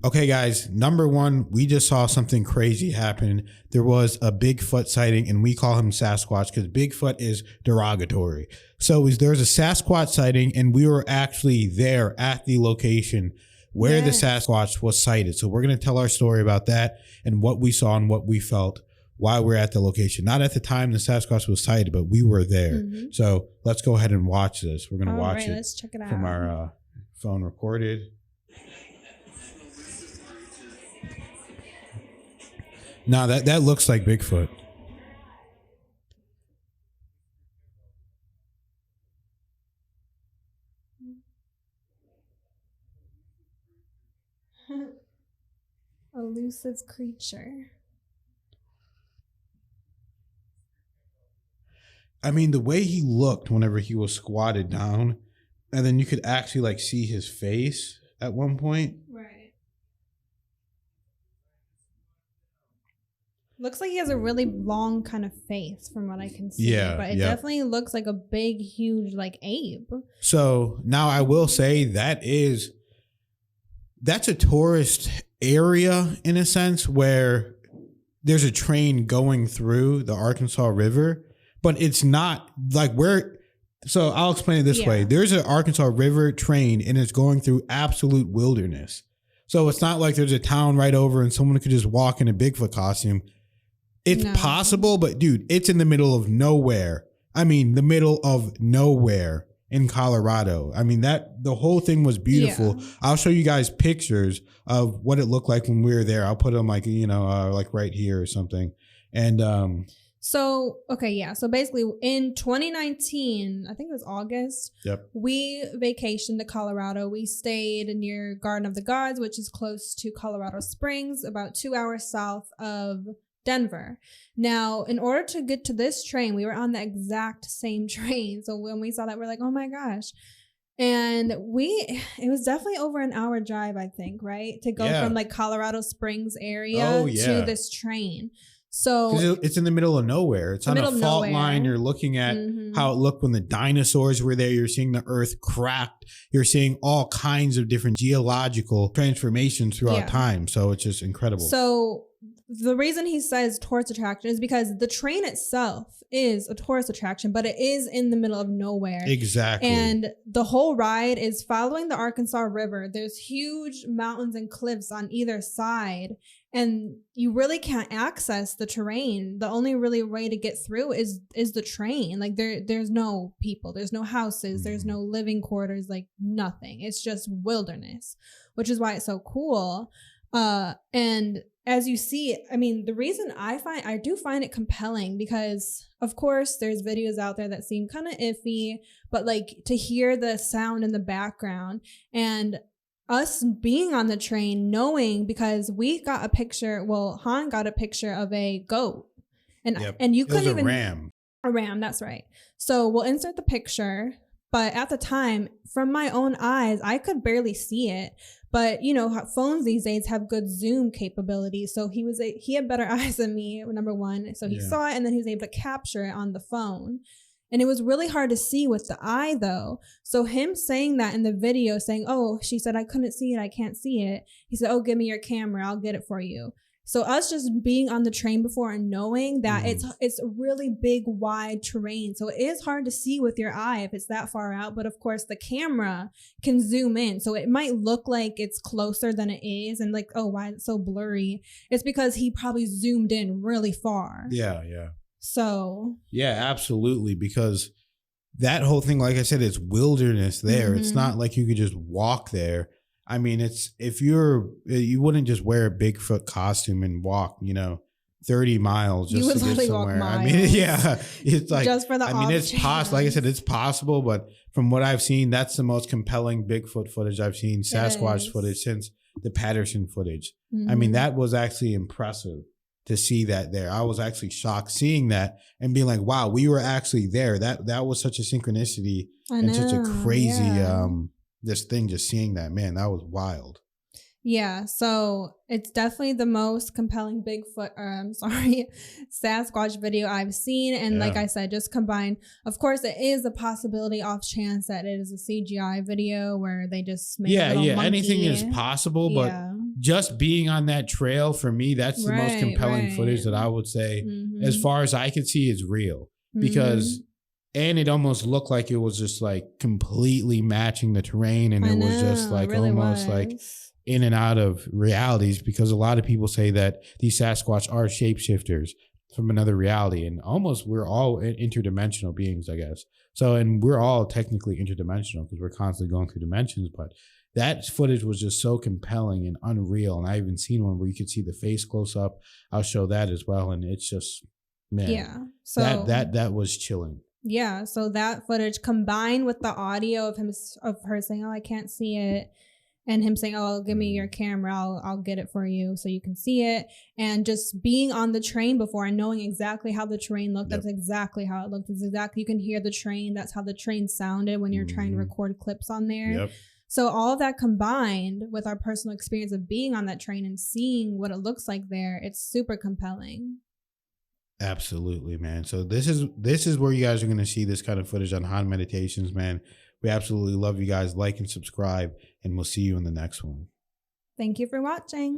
Okay, guys, number one, we just saw something crazy happen. There was a Bigfoot sighting, and we call him Sasquatch because Bigfoot is derogatory. So there's a Sasquatch sighting, and we were actually there at the location where the Sasquatch was sighted. So we're going to tell our story about that and what we saw and what we felt while we're at the location. Not at the time the Sasquatch was sighted, but we were there. So let's go ahead and watch this. We're going to watch it. Let's check it out. From our phone recorded. No, that looks like Bigfoot. Elusive creature. I mean, the way he looked whenever he was squatted down, and then you could actually like see his face at one point. Right. Looks like he has a really long kind of face from what I can see. Yeah, but it definitely looks like a big, huge, like ape. So now I will say that's a tourist area in a sense where there's a train going through the Arkansas River, but it's not like so I'll explain it this way. There's an Arkansas River train and it's going through absolute wilderness. So it's not like there's a town right over and someone could just walk in a Bigfoot costume. It's possible, but dude, it's in the middle of nowhere. I mean, the middle of nowhere in Colorado. I mean, the whole thing was beautiful. Yeah. I'll show you guys pictures of what it looked like when we were there. I'll put them like, like right here or something. And so basically in 2019, I think it was August, we vacationed to Colorado. We stayed near Garden of the Gods, which is close to Colorado Springs, about 2 hours south of Denver. Now, in order to get to this train, we were on the exact same train. So when we saw that, we're like, oh my gosh. And it was definitely over an hour drive, I think, right? To go from like Colorado Springs area to this train. So it's in the middle of nowhere. It's on a fault line. You're looking at how it looked when the dinosaurs were there. You're seeing the earth cracked. You're seeing all kinds of different geological transformations throughout time. So it's just incredible. So the reason he says tourist attraction is because the train itself is a tourist attraction, but it is in the middle of nowhere. Exactly. And the whole ride is following the Arkansas River. There's huge mountains and cliffs on either side, and you really can't access the terrain. The only really way to get through is the train. Like there's no people, there's no houses, there's no living quarters, like nothing. It's just wilderness, which is why it's so cool. And as you see, I mean, the reason I do find it compelling because, of course, there's videos out there that seem kind of iffy, but like to hear the sound in the background and us being on the train, knowing because we got a picture. Well, Han got a picture of a goat, and you couldn't even a ram. That's right. So we'll insert the picture. But at the time, from my own eyes, I could barely see it. But, phones these days have good zoom capabilities. So he had better eyes than me, number one. So he saw it and then he was able to capture it on the phone. And it was really hard to see with the eye, though. So him saying that in the video, saying, oh, she said, I couldn't see it. I can't see it. He said, oh, give me your camera. I'll get it for you. So us just being on the train before and knowing that it's a really big, wide terrain. So it is hard to see with your eye if it's that far out. But of course, the camera can zoom in. So it might look like it's closer than it is. And like, oh, why is it so blurry? It's because he probably zoomed in really far. Yeah, yeah. So. Yeah, absolutely. Because that whole thing, like I said, it's wilderness there. It's not like you could just walk there. I mean, you wouldn't just wear a Bigfoot costume and walk, 30 miles just to get somewhere. I mean, it's like, just for the it's possible. Like I said, it's possible, but from what I've seen, that's the most compelling Bigfoot footage I've seen, Sasquatch footage since the Patterson footage. I mean, that was actually impressive to see that there. I was actually shocked seeing that and being like, wow, we were actually there. That was such a synchronicity and such a crazy, this thing, just seeing that, man, that was wild. Yeah, so it's definitely the most compelling Bigfoot, Sasquatch video I've seen. And like Yeah. I said, just combine, of course, it is a possibility off chance that it is a CGI video where they just made a Yeah, little yeah. monkey. Anything is possible, but Yeah. just being on that trail for me, that's the most Right, compelling right. footage that I would say, as Mhm. far as I could see, is real. Because and it almost looked like it was just like completely matching the terrain, and I it was just know, it like really almost like was. in and out of realities, because a lot of people say that these Sasquatch are shapeshifters from another reality, and almost we're all interdimensional beings, I guess. So, and we're all technically interdimensional because we're constantly going through dimensions, but that footage was just so compelling and unreal. And I even seen one where you could see the face close up. I'll show that as well. And it's just, man, Yeah. So that was chilling. yeah, so that footage combined with the audio of her saying, "Oh, I can't see it," and him saying, "Oh, give me your camera, I'll get it for you so you can see it," and just being on the train before and knowing exactly how the train looked. Yep. That's exactly how it looked. It's exactly, you can hear the train. That's how the train sounded when you're trying to record clips on there. Yep. So all of that combined with our personal experience of being on that train and seeing what it looks like there, it's super compelling. Absolutely, man. So this is where you guys are going to see this kind of footage on Han Meditations, man. We absolutely love you guys. Like and subscribe, and we'll see you in the next one. Thank you for watching.